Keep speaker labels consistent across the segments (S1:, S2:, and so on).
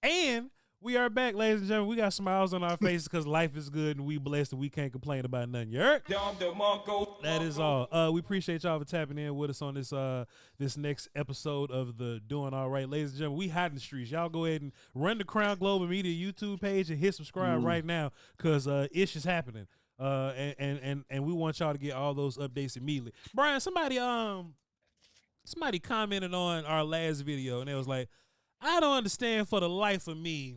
S1: And we are back, ladies and gentlemen. We got smiles on our faces because life is good and we blessed and we can't complain about nothing. You heard? That is all. We appreciate y'all for tapping in with us on this this next episode of the Doing All Right. Ladies and gentlemen, we hot in the streets. Y'all go ahead and run the Crown Global Media YouTube page and hit subscribe right now because ish is happening. And we want y'all to get all those updates immediately. Bryan, somebody commented on our last video and it was like, I don't understand for the life of me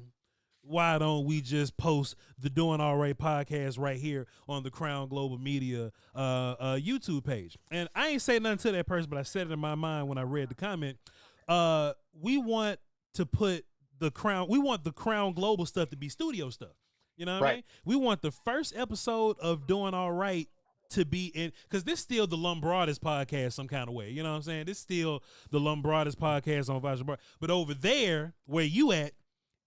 S1: why don't we just post the Doing All Right podcast right here on the Crown Global Media YouTube page? And I ain't say nothing to that person, but I said it in my mind when I read the comment. We want to put the Crown Global stuff to be studio stuff. You know what I mean? We want the first episode of Doing All Right to be in, because this still the Lombardi's podcast some kind of way. You know what I'm saying? This still the Lombardi's podcast on vochlombardi. But over there, where you at,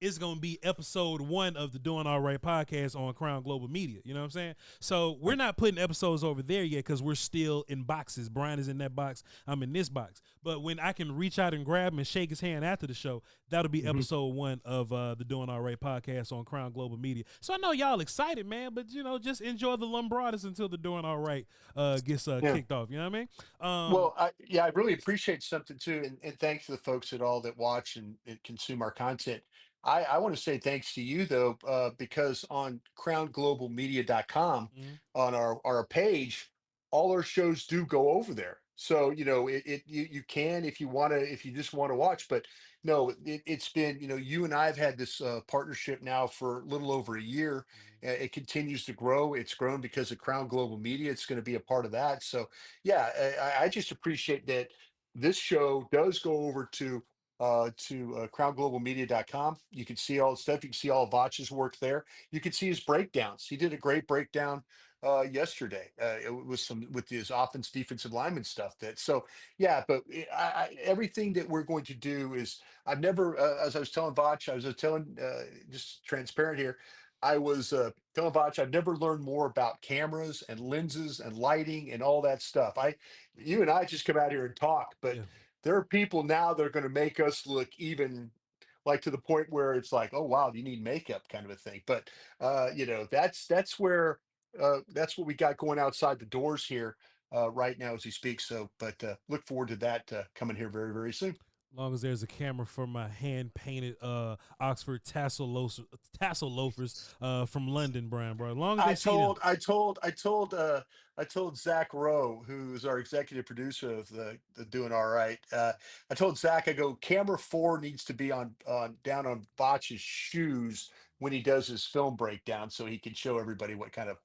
S1: it's going to be episode 1 of the Doing All Right podcast on Crown Global Media. You know what I'm saying? So we're not putting episodes over there yet because we're still in boxes. Bryan is in that box. I'm in this box. But when I can reach out and grab him and shake his hand after the show, that'll be episode 1 of the Doing All Right podcast on Crown Global Media. So I know y'all excited, man, but, you know, just enjoy the Lombardi's until the Doing All Right gets kicked off. You know what I mean?
S2: Well, I really appreciate something, too, and thanks to the folks at all that watch and consume our content. I want to say thanks to you, though, because on crownglobalmedia.com, on our page, all our shows do go over there. So, you know, you can if you just want to watch. But no, it's been, you know, you and I have had this partnership now for a little over a year. It continues to grow. It's grown because of Crown Global Media. It's going to be a part of that. So, yeah, I just appreciate that this show does go over to crownglobalmedia.com. You can see all the stuff. You can see all of Voch's work there. You can see his breakdowns. He did a great breakdown yesterday. It was with his offense, defensive lineman stuff. But everything that we're going to do is, I've never, as I was telling Voch, just transparent here. I was telling Voch, I've never learned more about cameras and lenses and lighting and all that stuff. You and I just come out here and talk, but there are people now that are going to make us look even like to the point where it's like, oh wow, you need makeup kind of a thing. But you know, that's where that's what we got going outside the doors here right now as we speak. So, but look forward to that coming here very, very soon.
S1: As long as there's a camera for my hand-painted Oxford tassel loafers from London, Bryan, bro. As long as
S2: I told Zach Rowe, who's our executive producer of the Doing All Right. I told Zach, I go, camera 4 needs to be on down on Voch's shoes when he does his film breakdown, so he can show everybody what kind of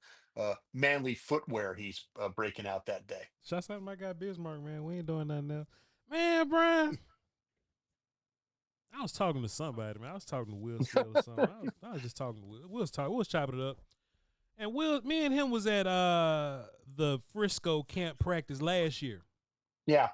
S2: manly footwear he's breaking out that day.
S1: Shouts out to my guy Bismarck, man. We ain't doing nothing else, man, Bryan. I was talking to somebody, man. I was talking to Will Still or something. I was just talking to Will. We was chopping it up. And me and him was at the Frisco camp practice last year.
S2: Yeah.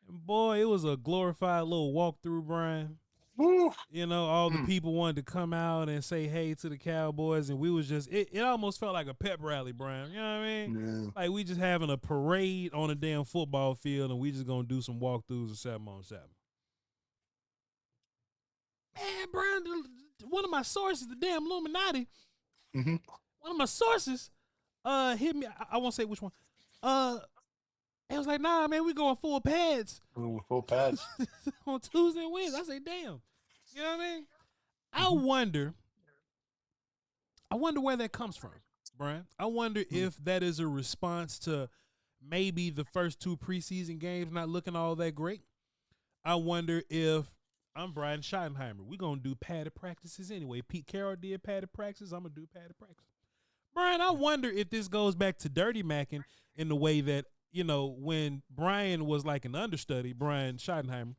S1: And boy, it was a glorified little walkthrough, Bryan.
S2: Woo.
S1: You know, all the people wanted to come out and say hey to the Cowboys, and we was just, it almost felt like a pep rally, Bryan. You know what I mean? Yeah. Like we just having a parade on a damn football field, and we just going to do some walkthroughs of 7-on-7. Man, Bryan, one of my sources, the damn Illuminati, one of my sources hit me. I won't say which one. It was like, nah, man, we going full pads.
S2: Ooh, full pads.
S1: On Tuesday and Wednesday. I say, damn. You know what I mean? I wonder where that comes from, Bryan. I wonder if that is a response to maybe the first 2 preseason games not looking all that great. I wonder if I'm Brian Schottenheimer. We're going to do padded practices anyway. Pete Carroll did padded practices. I'm going to do padded practice. Bryan, I wonder if this goes back to dirty macking in the way that, you know, when Brian was like an understudy, Brian Schottenheimer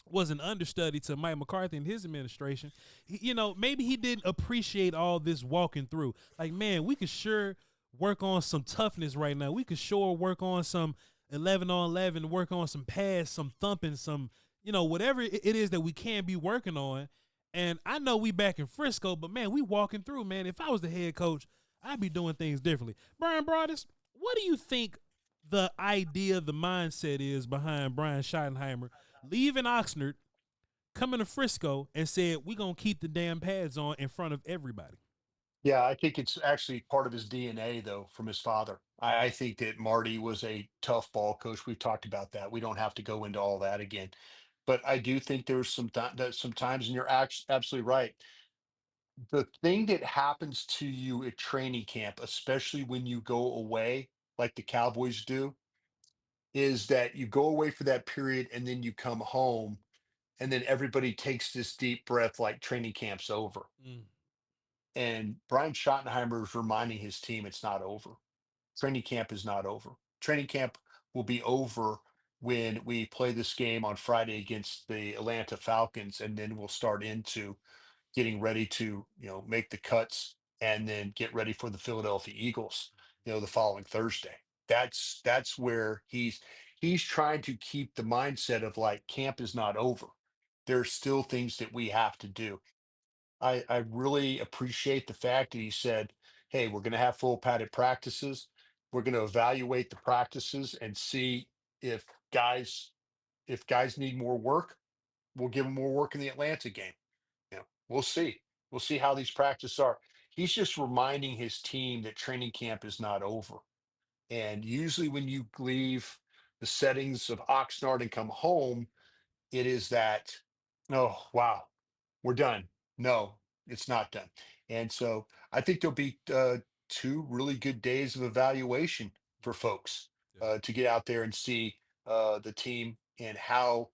S1: was an understudy to Mike McCarthy and his administration. You know, maybe he didn't appreciate all this walking through. Like, man, we could sure work on some toughness right now. We could sure work on some 11-on-11, work on some pass, some thumping, some, you know, whatever it is that we can be working on. And I know we back in Frisco, but, man, we walking through, man. If I was the head coach, I'd be doing things differently. Bryan Broaddus, what do you think the idea, the mindset is behind Brian Schottenheimer leaving Oxnard coming to Frisco and said, we're going to keep the damn pads on in front of everybody.
S2: Yeah, I think it's actually part of his DNA, though, from his father. I think that Marty was a tough ball coach. We've talked about that. We don't have to go into all that again. But I do think there's some times, and you're absolutely right. The thing that happens to you at training camp, especially when you go away, like the Cowboys do, is that you go away for that period and then you come home, and then everybody takes this deep breath like training camp's over.
S1: Mm.
S2: And Brian Schottenheimer is reminding his team it's not over. Training camp is not over. Training camp will be over when we play this game on Friday against the Atlanta Falcons, and then we'll start into getting ready to, make the cuts and then get ready for the Philadelphia Eagles, the following Thursday. That's where he's trying to keep the mindset of like camp is not over. There's still things that we have to do. I really appreciate the fact that he said, "Hey, we're going to have full padded practices. We're going to evaluate the practices and see if guys if guys need more work. We'll give them more work in the Atlanta game. We'll see. We'll see how these practices are." He's just reminding his team that training camp is not over. And usually, when you leave the settings of Oxnard and come home, it is that, oh, wow, we're done. No, it's not done. And so I think there'll be two really good days of evaluation for folks
S1: Yeah.
S2: to get out there and see the team and how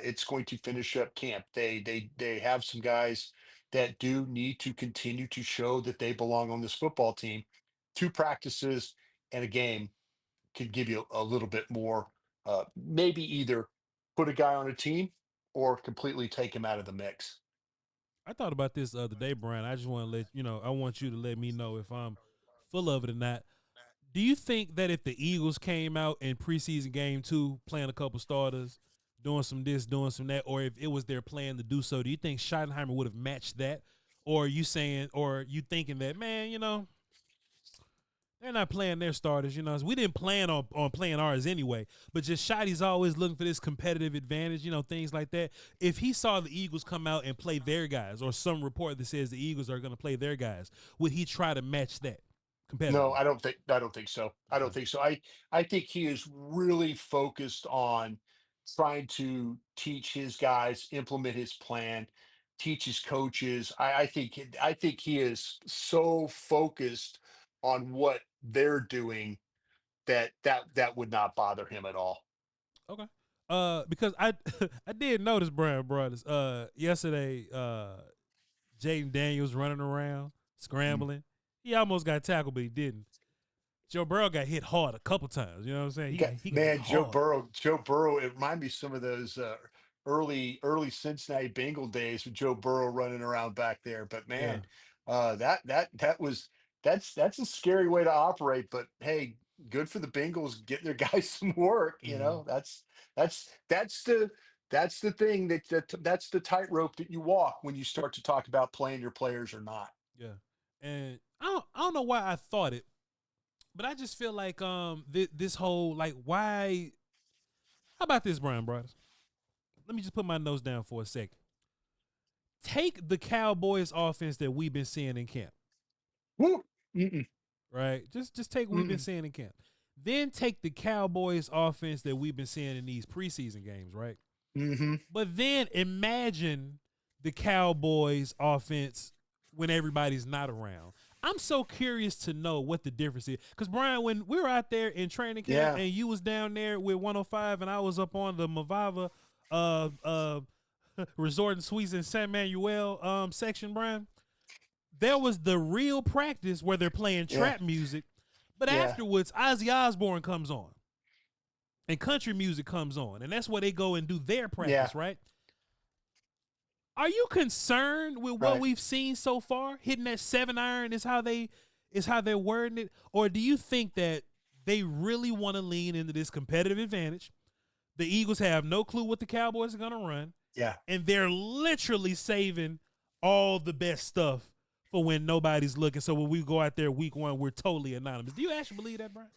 S2: it's going to finish up camp. They have some guys that do need to continue to show that they belong on this football team. Two practices and a game could give you a little bit more. Maybe either put a guy on a team or completely take him out of the mix.
S1: I thought about this the other day, Brian. I just want to I want you to let me know if I'm full of it or not. Do you think that if the Eagles came out in preseason game 2, playing a couple starters, doing some this, doing some that, or if it was their plan to do so, do you think Schottenheimer would have matched that? Or are you saying, or are you thinking that, man, they're not playing their starters, we didn't plan on playing ours anyway, but just Shotty's always looking for this competitive advantage, things like that. If he saw the Eagles come out and play their guys, or some report that says the Eagles are going to play their guys, would he try to match that
S2: No,
S1: competitively?
S2: I don't think so. I don't
S1: Okay.
S2: think so. I think he is really focused on trying to teach his guys, implement his plan, teach his coaches. I think he is so focused on what they're doing that would not bother him at all.
S1: Okay. Because I I did notice Bryan Broaddus yesterday. Jaden Daniels running around
S2: Mm.
S1: scrambling. He almost got tackled, but he didn't. Joe Burrow got hit hard a couple times. You know what I'm saying? He got hit
S2: Man, Joe
S1: hard.
S2: Burrow, Joe Burrow, it reminded me of some of those early Cincinnati Bengal days with Joe Burrow running around back there. But
S1: Yeah.
S2: man, that's a scary way to operate. But hey, good for the Bengals getting their guys some work.
S1: Mm-hmm.
S2: That's that's the thing that's the tightrope that you walk when you start to talk about playing your players or not.
S1: Yeah. And I don't know why I thought it, but I just feel like this whole like why. How about this, Bryan Broaddus? Let me just put my notes down for a second. Take the Cowboys offense that we've been seeing in camp,
S2: Woo! Mm-mm,
S1: right? Just take what we've been
S2: mm-mm.
S1: seeing in camp. Then take the Cowboys offense that we've been seeing in these preseason games, right?
S2: Mm-hmm.
S1: But then imagine the Cowboys offense when everybody's not around. I'm so curious to know what the difference is. Because Brian, when we were out there in training camp
S2: Yeah.
S1: and you was down there with 105 and I was up on the Mavava Resort and Suites in San Manuel section, Brian, there was the real practice where they're playing
S2: Yeah.
S1: trap music. But
S2: Yeah.
S1: afterwards, Ozzy Osbourne comes on and country music comes on. And that's where they go and do their
S2: Yeah.
S1: practice, right? Are you concerned with what
S2: Right.
S1: we've seen so far? Hitting that 7 iron is how they're wording it, or do you think that they really want to lean into this competitive advantage? The Eagles have no clue what the Cowboys are going to run,
S2: Yeah.
S1: and they're literally saving all the best stuff for when nobody's looking. So when we go out there week 1, we're totally anonymous. Do you actually believe that, Brian?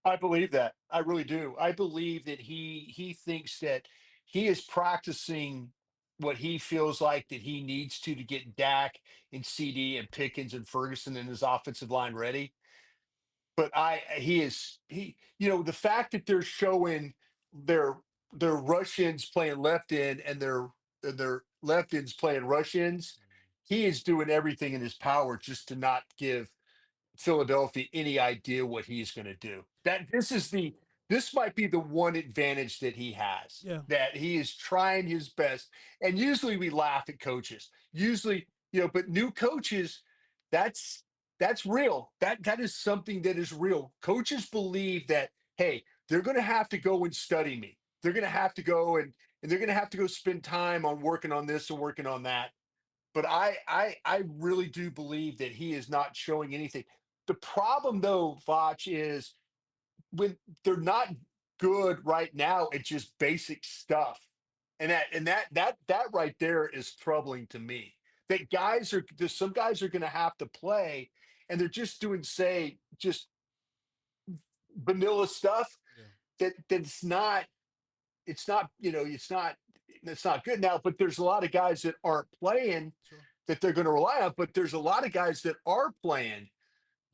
S2: I believe that. I really do. I believe that he thinks that he is practicing what he feels like that he needs to get Dak and CD and Pickens and Ferguson and his offensive line ready. But the fact that they're showing their their rush ends playing left end and their left ends playing rush ends, he is doing everything in his power just to not give Philadelphia any idea what he's going to do. This might be the one advantage that he has,
S1: Yeah.
S2: that he is trying his best. And usually we laugh at coaches. Usually, but new coaches, that's that's real. That is something that is real. Coaches believe that, hey, they're going to have to go and study me. They're going to have to go and they're going to have to go spend time on working on this and working on that. But I really do believe that he is not showing anything. The problem though, Voch, is when they're not good right now at just basic stuff. And that right there is troubling to me. That there's some guys are gonna have to play and they're just doing, say, just vanilla stuff
S1: Yeah.
S2: that's not it's not, it's not good now, but there's a lot of guys that aren't playing
S1: Sure.
S2: that they're going to rely on, but there's a lot of guys that are playing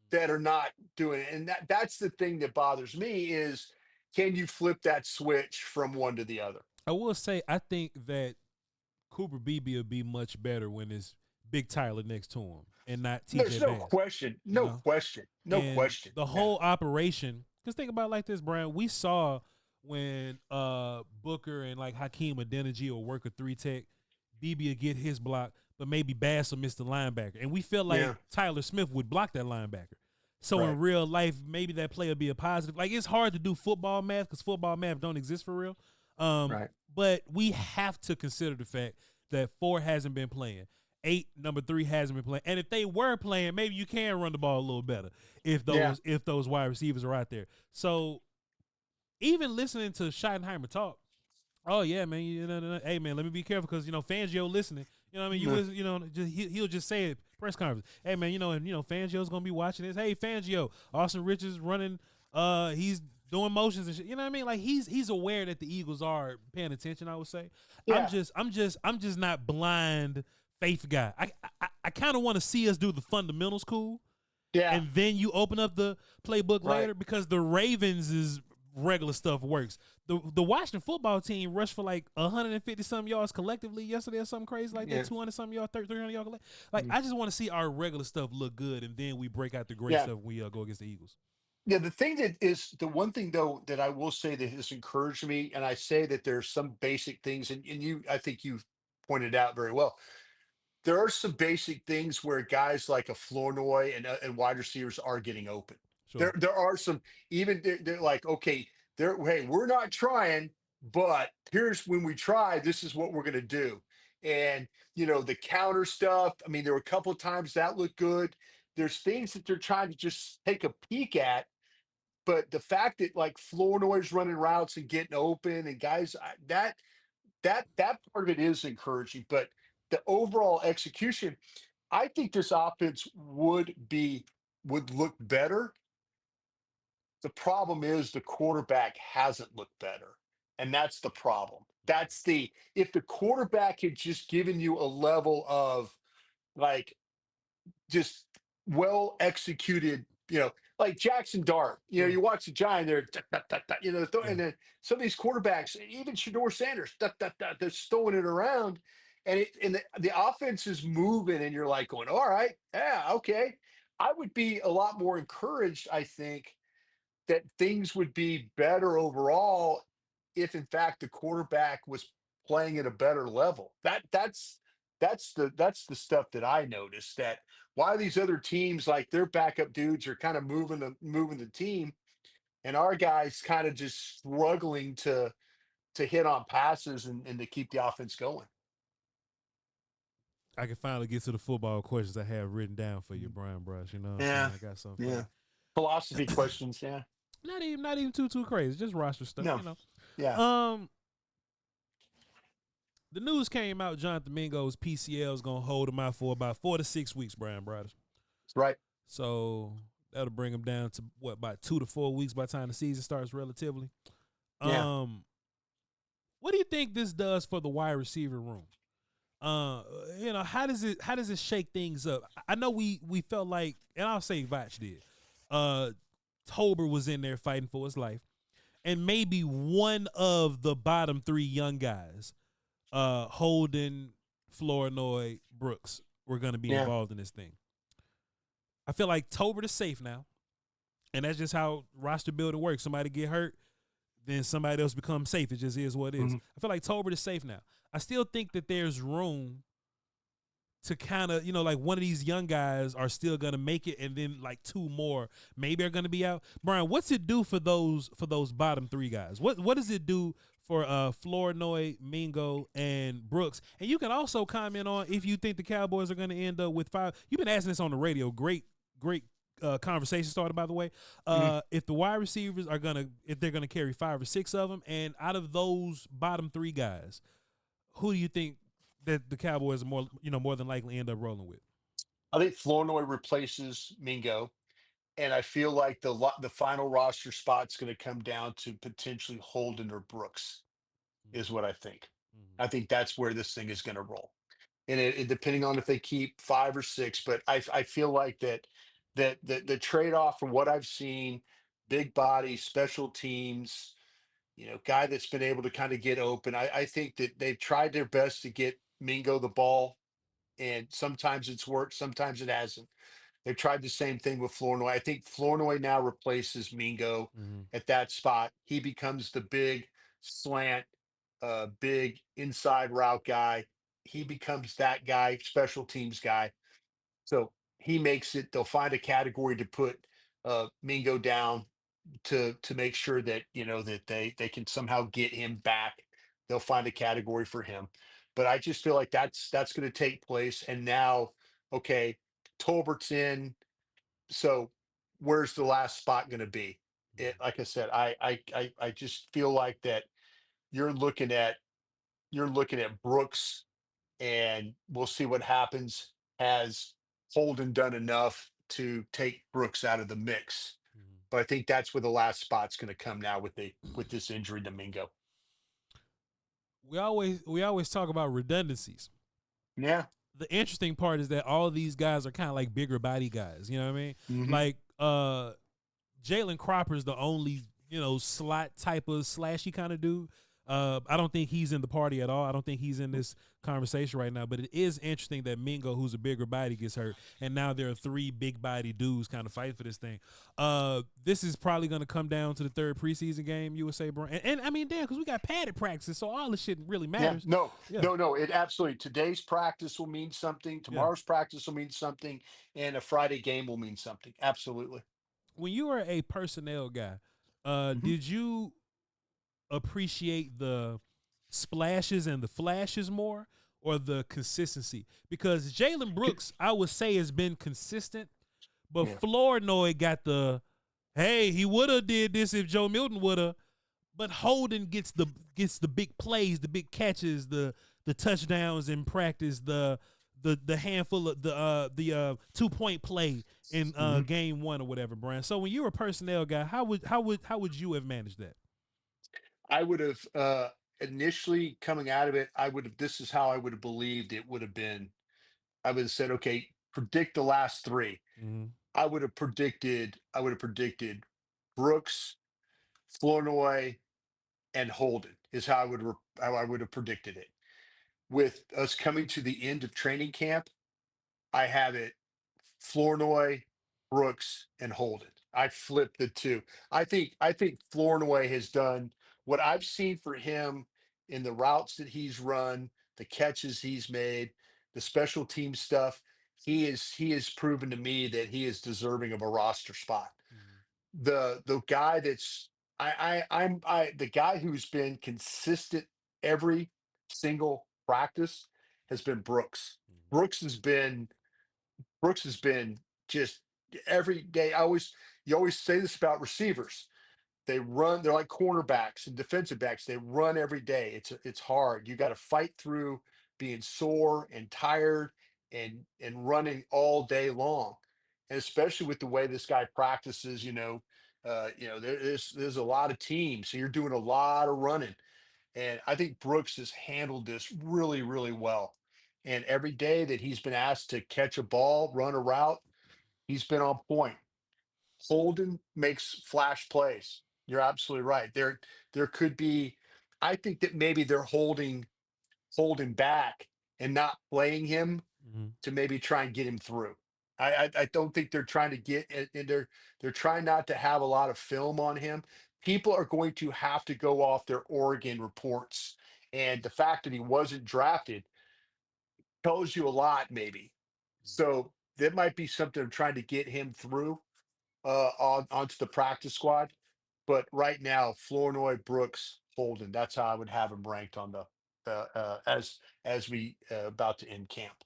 S2: that are not doing it. And that's the thing that bothers me is, can you flip that switch from one to the other?
S1: I will say I think that Cooper Beebe will be much better when it's Big Tyler next to him and not
S2: There's
S1: TJ
S2: no
S1: Bass.
S2: question.
S1: You
S2: No
S1: know?
S2: question. No
S1: And
S2: question.
S1: the
S2: Yeah.
S1: whole operation, because think about it like this, Brian. We saw when Booker and like Hakeem Adeniji or work a 3-tech, BB will get his block, but maybe Bass will miss the linebacker. And we feel like
S2: Yeah.
S1: Tyler Smith would block that linebacker. So
S2: Right.
S1: in real life, maybe that play will be a positive. Like it's hard to do football math because football math don't exist for real.
S2: Right.
S1: But we have to consider the fact that 4 hasn't been playing. 8, number 3 hasn't been playing. And if they were playing, maybe you can run the ball a little better if
S2: Yeah.
S1: those wide receivers are out there. So even listening to Schottenheimer talk, oh yeah, man, hey man, let me be careful because Fangio listening. You know what I mean? You
S2: Yeah.
S1: listen, he'll just say it press conference. Hey man, Fangio's gonna be watching this. Hey Fangio, Austin Richards running, he's doing motions and shit. You know what I mean? Like he's aware that the Eagles are paying attention. I would say.
S2: Yeah.
S1: I'm just not blind faith guy. I kind of want to see us do the fundamentals cool,
S2: Yeah.
S1: and then you open up the playbook
S2: Right.
S1: later because the Ravens' regular stuff works. The Washington football team rushed for like 150 some yards collectively yesterday or something crazy like
S2: Yeah.
S1: that, 200 some yards, 300 yards. Like
S2: Mm.
S1: I just want to see our regular stuff look good, and then we break out the great
S2: Yeah.
S1: stuff when we go against the Eagles.
S2: Yeah, the one thing though that I will say that has encouraged me, and I say that there's some basic things, and I think you pointed out very well. There are some basic things where guys like a Flournoy and wide receivers are getting open.
S1: Sure.
S2: There are some, even they're like, okay, hey, we're not trying, but here's when we try, this is what we're gonna do. And the counter stuff, I mean, there were a couple of times that looked good. There's things that they're trying to just take a peek at, but the fact that like Flournoy's running routes and getting open and guys that part of it is encouraging, but the overall execution, I think this offense would look better. The problem is the quarterback hasn't looked better. And that's the problem. If the quarterback had just given you a level of like just well executed, like Jackson Dart.
S1: Sure.
S2: You watch the Giant there,
S1: Yeah.
S2: and then some of these quarterbacks, even Shador Sanders, they're throwing it around, and the offense is moving, and you're like going, all right, yeah, okay. I would be a lot more encouraged, I think, that things would be better overall if in fact the quarterback was playing at a better level. That's the stuff that I noticed, that why these other teams, like their backup dudes are kind of moving the team, and our guys kind of just struggling to hit on passes and to keep the offense going.
S1: I can finally get to the football questions I have written down for you, Brian Brush. You know what I'm
S2: Yeah.
S1: saying? I got something for
S2: Yeah.
S1: you.
S2: Philosophy questions, yeah.
S1: Not even too crazy. Just roster stuff,
S2: No. Yeah.
S1: The news came out Jonathan Mingo's PCL is gonna hold him out for about 4 to 6 weeks, Brian Broaddus.
S2: Right.
S1: So that'll bring him down to about 2 to 4 weeks by the time the season starts relatively.
S2: Yeah.
S1: What do you think this does for the wide receiver room? Uh, how does it shake things up? I know we felt like, and I'll say Voch did. Uh, Tober was in there fighting for his life, and maybe one of the bottom three young guys, Holden, Flournoy, Brooks, were going to be
S2: Yeah.
S1: involved in this thing. I feel like Tober is safe now, and that's just how roster building works. Somebody get hurt, then somebody else becomes safe. It just is what it is.
S2: Mhm.
S1: I feel like Tolbert is safe now. I still think that there's room to kind of, like one of these young guys are still gonna make it, and then like two more maybe are gonna be out. Brian, what's it do for those bottom three guys? What does it do for Flournoy, Mingo, and Brooks? And you can also comment on if you think the Cowboys are gonna end up with five. You've been asking this on the radio. Great conversation started, by the way.
S2: Mhm.
S1: If the wide receivers are if they're gonna carry five or six of them, and out of those bottom three guys, who do you think that the Cowboys are more than likely end up rolling with?
S2: I think Flournoy replaces Mingo, and I feel like the final roster spot's going to come down to potentially Holden or Brooks, is what I think.
S1: Mm-hmm.
S2: I think that's where this thing is going to roll, and depending on if they keep five or six. But I feel like that the trade off from what I've seen, big body, special teams, guy that's been able to kind of get open. I think that they've tried their best to get Mingo the ball, and sometimes it's worked, sometimes it hasn't. They've tried the same thing with Flournoy. I think Flournoy now replaces Mingo
S1: Mm-hmm.
S2: at that spot. He becomes the big slant, big inside route guy. He becomes that guy, special teams guy. So he makes it. They'll find a category to put Mingo down to make sure that that they can somehow get him back. They'll find a category for him. But I just feel like that's going to take place. And now, okay, Tolbert's in. So where's the last spot going to be? Like I said, I just feel like that you're looking at Brooks, and we'll see what happens. Has Holden done enough to take Brooks out of the mix?
S1: Mm-hmm.
S2: But I think that's where the last spot's going to come now with this injury to Mingo.
S1: We always talk about redundancies.
S2: Yeah.
S1: The interesting part is that all of these guys are kind of like bigger body guys. You know what I mean?
S2: Hmm.
S1: Like Jalen Cropper's the only slot type of slashy kind of dude. I don't think he's in the party at all. I don't think he's in this conversation right now. But it is interesting that Mingo, who's a bigger body, gets hurt, and now there are three big body dudes kind of fighting for this thing. This is probably going to come down to the third preseason game, you would say, Brian. And I mean, damn, because we got padded practices, so all this shit really
S2: Yeah.
S1: matters.
S2: No,
S1: Yeah,
S2: no. It absolutely. Today's practice will mean something.
S1: yeah.
S2: Tomorrow's practice will mean something, and a Friday game will mean something. Absolutely.
S1: When you were a personnel guy,
S2: Mhm.
S1: did you appreciate the splashes and the flashes more, or the consistency? Because Jalen Brooks, I would say, has been consistent, but
S2: Yeah.
S1: Flournoy got the hey, he would have did this if Joe Milton would have. But Holden gets the big plays, the big catches, the touchdowns in practice, the handful of the 2-point play in
S2: Mhm.
S1: game one or whatever, Brian. So when you were a personnel guy, how would you have managed that?
S2: I would have initially coming out of it. I would have. This is how I would have believed it would have been. I would have said, okay, predict the last three.
S1: Mm-hmm.
S2: I would have predicted. I would have predicted Brooks, Flournoy, and Holden is how I would have predicted it. With us coming to the end of training camp, I have it Flournoy, Brooks, and Holden. I flipped the two. I think Flournoy has done what I've seen for him in the routes that he's run, the catches he's made, the special team stuff. He has proven to me that he is deserving of a roster spot.
S1: Mm-hmm.
S2: The guy that's I the guy who's been consistent every single practice has been Brooks. Brooks has been Brooks has been just every day. You always say this about receivers. They run, they're like cornerbacks and defensive backs. They run every day. It's hard. You got to fight through being sore and tired and running all day long. And especially with the way this guy practices, there's a lot of teams. So you're doing a lot of running. And I think Brooks has handled this really, really well. And every day that he's been asked to catch a ball, run a route, he's been on point. Holden makes flash plays. You're absolutely right. There could be, I think that maybe they're holding back and not playing him
S1: Mhm.
S2: to maybe try and get him through. I don't think they're trying to get and they're trying not to have a lot of film on him. People are going to have to go off their Oregon reports. And the fact that he wasn't drafted tells you a lot, maybe. So that might be something of trying to get him through onto the practice squad. But right now, Flournoy, Brooks, Holden, that's how I would have him ranked on the as we about to end camp.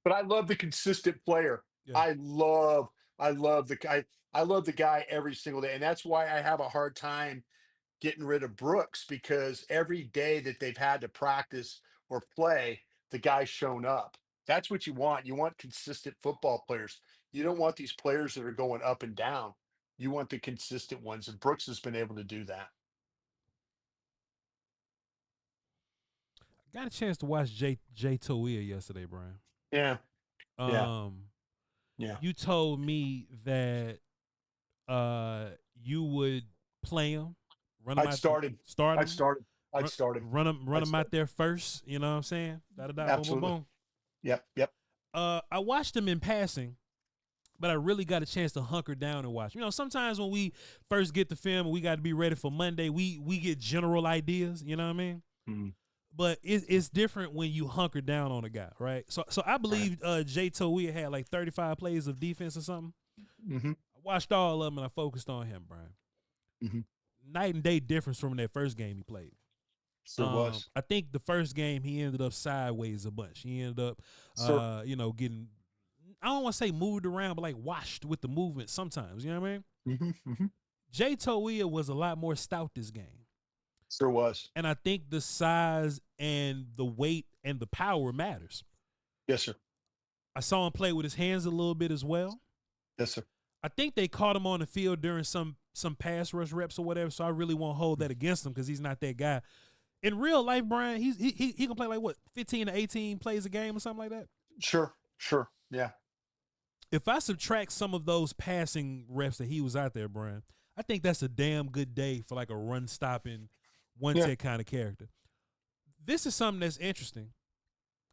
S2: But I love the consistent player.
S1: Yeah.
S2: I love I love the guy. I love the guy every single day, and that's why I have a hard time getting rid of Brooks because every day that they've had to practice or play, the guy's shown up. That's what you want. You want consistent football players. You don't want these players that are going up and down. You want the consistent ones, and Brooks has been able to do that.
S1: Got a chance to watch Jay Toia yesterday, Brian.
S2: Yeah, yeah,
S1: Um,
S2: yeah.
S1: you told me that you would play him, run him
S2: I'd
S1: out,
S2: started.
S1: start
S2: I'd
S1: him,
S2: started. I'd started.
S1: run
S2: I'd
S1: him out
S2: started.
S1: there first. You know what I'm saying? Da da da, boom boom
S2: Absolutely.
S1: boom.
S2: Yep. Yep.
S1: I watched him in passing, but I really got a chance to hunker down and watch. You know, sometimes when we first get the film and we got to be ready for Monday, we get general ideas. You know what I mean?
S2: Mm,
S1: But it's different when you hunker down on a guy, right? So I
S2: right.
S1: believe Jay Toia had like 35 plays of defense or something.
S2: Hmm.
S1: I watched all of them and I focused on him, Brian.
S2: Hmm.
S1: Night and day difference from that first game he played.
S2: Sure was.
S1: I think the first game he ended up sideways a bunch. He ended up,
S2: Sure.
S1: getting, I don't want to say moved around, but like washed with the movement sometimes. You know what I mean?
S2: Hmm. Hmm.
S1: Jay Toia was a lot more stout this game.
S2: Sure was.
S1: And I think the size and the weight and the power matters.
S2: Yes, sir.
S1: I saw him play with his hands a little bit as well.
S2: Yes, sir.
S1: I think they caught him on the field during some pass rush reps or whatever. So I really won't hold that against him because he's not that guy. In real life, Brian, he can play like what 15 to 18 plays a game or something like that.
S2: Sure. Sure. Yeah.
S1: If I subtract some of those passing reps that he was out there, Brian, I think that's a damn good day for like a run stopping one
S2: Yeah.
S1: tech kind of character. This is something that's interesting.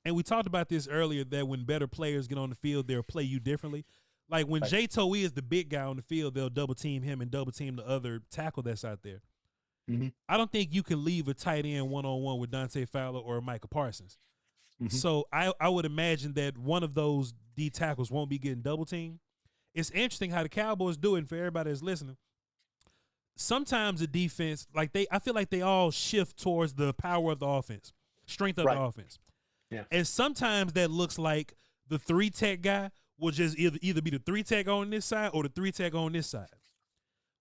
S1: And we talked about this earlier that when better players get on the field, they'll play you differently. Like when
S2: Right.
S1: Jay Toie is the big guy on the field, they'll double team him and double team the other tackle that's out there.
S2: Hmm.
S1: I don't think you can leave a tight end one on one with Dante Fowler or Micah Parsons.
S2: Hmm.
S1: So I would imagine that one of those D tackles won't be getting double teamed. It's interesting how the Cowboys do it, and for everybody that's listening. Sometimes the defense, I feel like they all shift towards the power of the offense, strength of the
S2: Right.
S1: offense.
S2: Yeah.
S1: And sometimes that looks like the three tech guy will just either be the three tech on this side or the three tech on this side.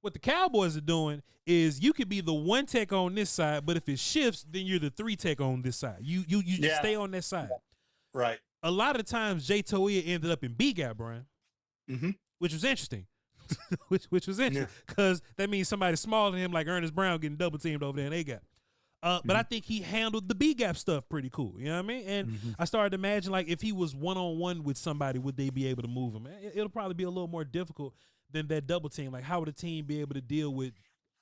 S1: What the Cowboys are doing is you could be the one tech on this side, but if it shifts, then you're the three tech on this side. You just
S2: Yeah.
S1: stay on that side.
S2: Right.
S1: A lot of the times Jay Toia ended up in B gap, Brian,
S2: Hmm.
S1: which was interesting. which was
S2: Yeah.
S1: interesting because that means somebody smaller than him, like Ernest Brown, getting double teamed over there in A gap. But I
S2: Hmm.
S1: think he handled the B gap stuff pretty cool. You know what I mean? And
S2: Hmm.
S1: I started to imagine like if he was one on one with somebody, would they be able to move him? It'll probably be a little more difficult than that double team. Like how would a team be able to deal with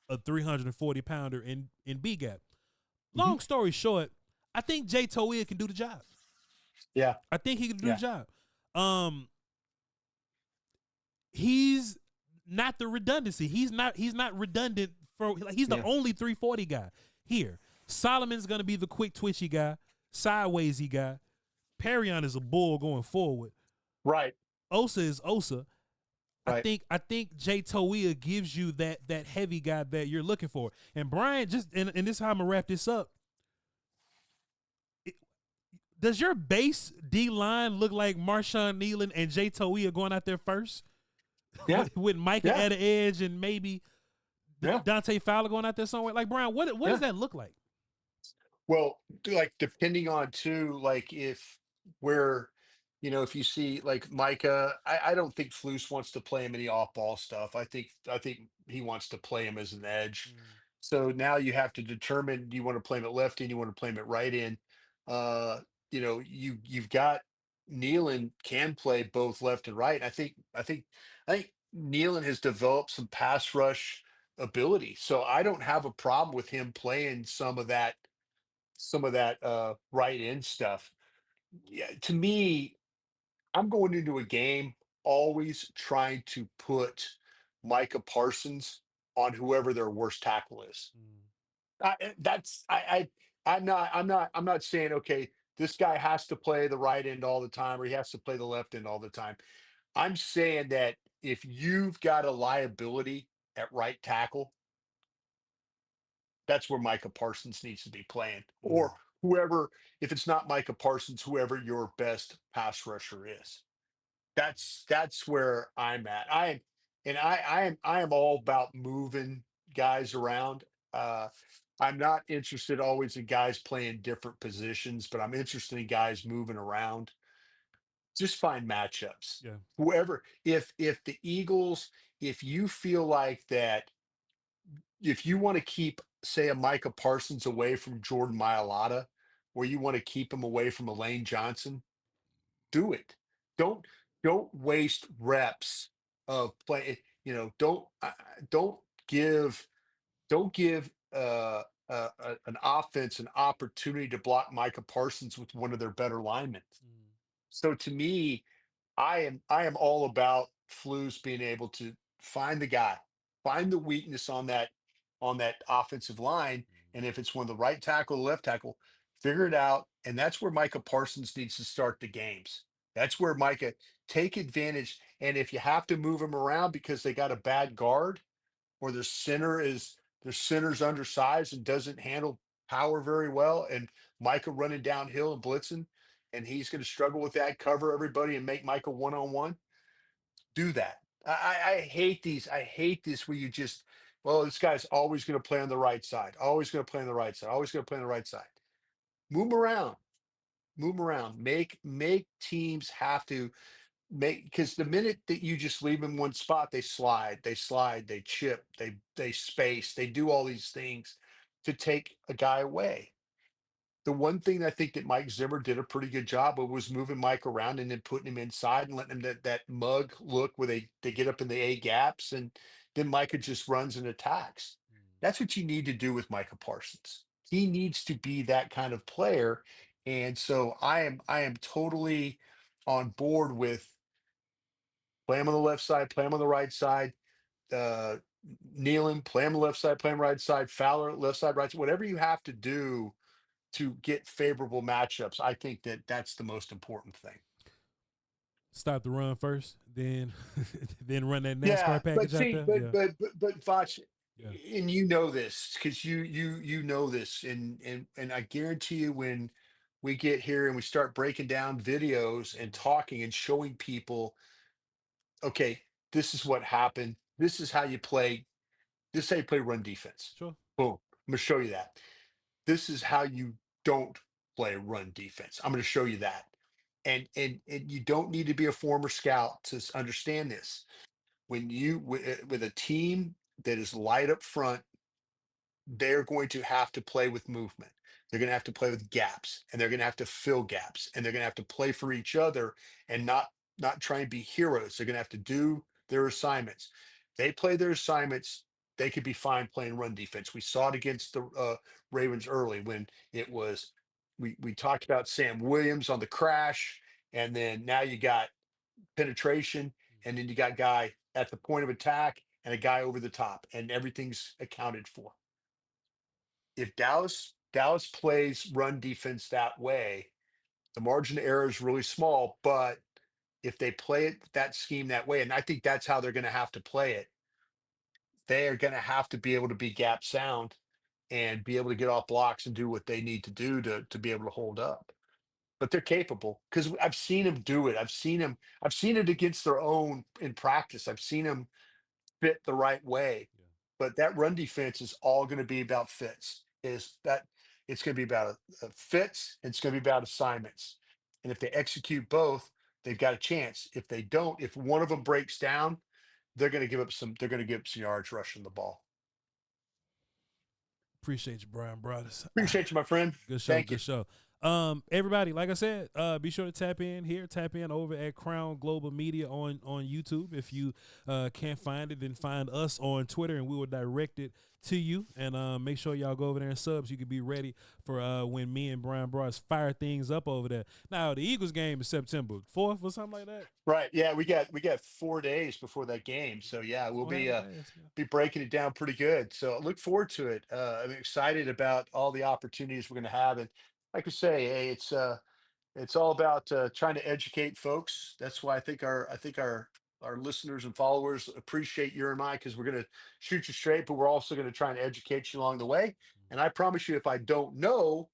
S1: a 340 pounder in B gap?
S2: Hmm.
S1: Long story short, I think Jay Toia can do the job.
S2: Yeah.
S1: I think he can do the
S2: Yeah.
S1: job. He's not the redundancy. He's not redundant for like he's the
S2: Yeah.
S1: only 340 guy here. Solomon's gonna be the quick twitchy guy, sidewaysy guy. Perrion is a bull going forward.
S2: Right.
S1: Osa is Osa.
S2: Right.
S1: I think Jay Toia gives you that heavy guy that you're looking for. And Brian, just and this is how I'm gonna wrap this up. Does your base D line look like Marshawn Nealon and Jay Toia going out there first?
S2: Yeah.
S1: with Micah
S2: Yeah.
S1: at the edge and maybe
S2: Yeah.
S1: Dante Fowler going out there somewhere? Like Brian, what
S2: Yeah.
S1: does that look like?
S2: Well, like depending on too, like if we're, if you see like Micah, I don't think Flus wants to play him any off ball stuff. I think he wants to play him as an edge. So now you have to determine, do you want to play him at left end, you want to play him at right end. Uh, you've got Nealon can play both left and right. I think Nealon has developed some pass rush ability. So I don't have a problem with him playing some of that right end stuff. Yeah, to me, I'm going into a game always trying to put Micah Parsons on whoever their worst tackle is.
S1: Mm.
S2: That's I'm not saying, okay, this guy has to play the right end all the time or he has to play the left end all the time. I'm saying that if you've got a liability at right tackle, that's where Micah Parsons needs to be playing, or
S1: Mm.
S2: whoever. If it's not Micah Parsons, whoever your best pass rusher is. That's where I'm at. I am all about moving guys around. Uh, I'm not interested always in guys playing different positions, but I'm interested in guys moving around. Just find matchups.
S1: Yeah.
S2: Whoever, if the Eagles, if you feel like that, if you want to keep, say, a Micah Parsons away from Jordan Mailata, or you want to keep him away from Elaine Johnson, do it. Don't don't waste reps of play. Don't give an offense an opportunity to block Micah Parsons with one of their better linemen.
S1: Mm.
S2: So to me, I am all about Flus being able to find the guy, find the weakness on that offensive line, and if it's one of the right tackle or left tackle, figure it out. And that's where Micah Parsons needs to start the games. That's where Micah take advantage. And if you have to move him around because they got a bad guard or their center's undersized and doesn't handle power very well, and Micah running downhill and blitzing, and he's going to struggle with that, cover everybody and make Micah one on one. Do that. I hate these. I hate this where you just, well, this guy's always going to play on the right side, always going to play on the right side, always going to play on the right side. Move 'em around, move 'em around. Make teams have to make, because the minute that you just leave them in one spot, they slide, they chip, they space, they do all these things to take a guy away. The one thing I think that Mike Zimmer did a pretty good job of was moving Mike around and then putting him inside and letting him that mug look where they get up in the A gaps, and then Micah just runs and attacks.
S1: Mm.
S2: That's what you need to do with Micah Parsons. He needs to be that kind of player. And so I am totally on board with play him on the left side, play him on the right side, uh Nealon, play him on the left side, play him right side, Fowler, left side, right side, whatever you have to do to get favorable matchups. I think that that's the most important thing.
S1: Stop the run first, then then run that
S2: Yeah,
S1: NASCAR
S2: but
S1: package out
S2: see,
S1: there.
S2: but
S1: Yeah.
S2: but but but Voch,
S1: Yeah.
S2: and you know this because you know this, and I guarantee you when we get here and we start breaking down videos and
S1: Mm.
S2: talking and showing people, okay, this is what happened. This is how you play. This is how you play run defense.
S1: Sure.
S2: Boom. I'm gonna show you that. This is how you don't play run defense. I'm going to show you that. And you don't need to be a former scout to understand this. When with a team that is light up front, they're going to have to play with movement. They're going to have to play with gaps, and they're going to have to fill gaps, and they're going to have to play for each other and not try and be heroes. They're going to have to do their assignments. They play their assignments. They could be fine playing run defense. We saw it against the Ravens early when it was. We talked about Sam Williams on the crash, and then now you got penetration, and then you got guy at the point of attack and a guy over the top, and everything's accounted for. If Dallas plays run defense that way, the margin of error is really small. But if they play it that scheme that way, and I think that's how they're going to have to play it, they are going to have to be able to be gap sound and be able to get off blocks and do what they need to do to be able to hold up. But they're capable because I've seen them do it. I've seen it against their own in practice. I've seen them fit the right way.
S1: Yeah.
S2: But that run defense is all going to be about fits. Is that it's going to be about fits and it's going to be about assignments. And if they execute both, they've got a chance. If they don't, if one of them breaks down, they're going to give up some. They're going to give up some yards rushing the ball.
S1: Appreciate you, Bryan Broaddus.
S2: Appreciate you, my friend.
S1: Good show.
S2: Thank you.
S1: Good show. Everybody, like I said, be sure to tap in over at Crown Global Media on YouTube. If you can't find it, then find us on Twitter, and we will direct it to you. And make sure y'all go over there and sub so you can be ready for when me and Bryan Broaddus fire things up over there. Now, the Eagles game is September 4th or something like that.
S2: Right. Yeah, we got 4 days before that game. So yeah, we'll be breaking it down pretty good. So I look forward to it. I'm excited about all the opportunities we're going to have. And like I say, hey, it's all about trying to educate folks. That's why I think our listeners and followers appreciate your and I, because we're going to shoot you straight, but we're also going to try and educate you along the way. And I promise you, if I don't know,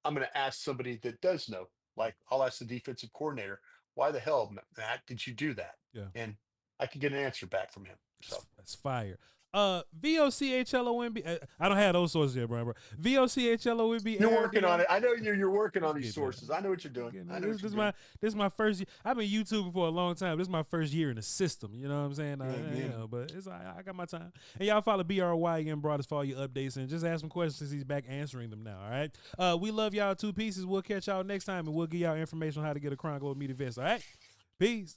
S2: I'm going to ask somebody that does know. Like I'll ask the defensive coordinator, why the hell, Matt, did you do that?
S1: Yeah.
S2: And I can get an answer back from him. So
S1: that's fire. VOCHLOMB. I don't have those sources yet, Brian. VOCHLOMB.
S2: you're working on it. I know you're working on these sources. I know what you're doing.
S1: This is my first year. I've been YouTubing for a long time. This is my first year in the system. You know what I'm saying? You know, but I got my time. And y'all follow BRYN Broaddus for all your updates and just ask some questions since he's back answering them now. All right. We love y'all 2 pieces. We'll catch y'all next time and we'll give y'all information on how to get a Crown Global Media vest. All right. Peace.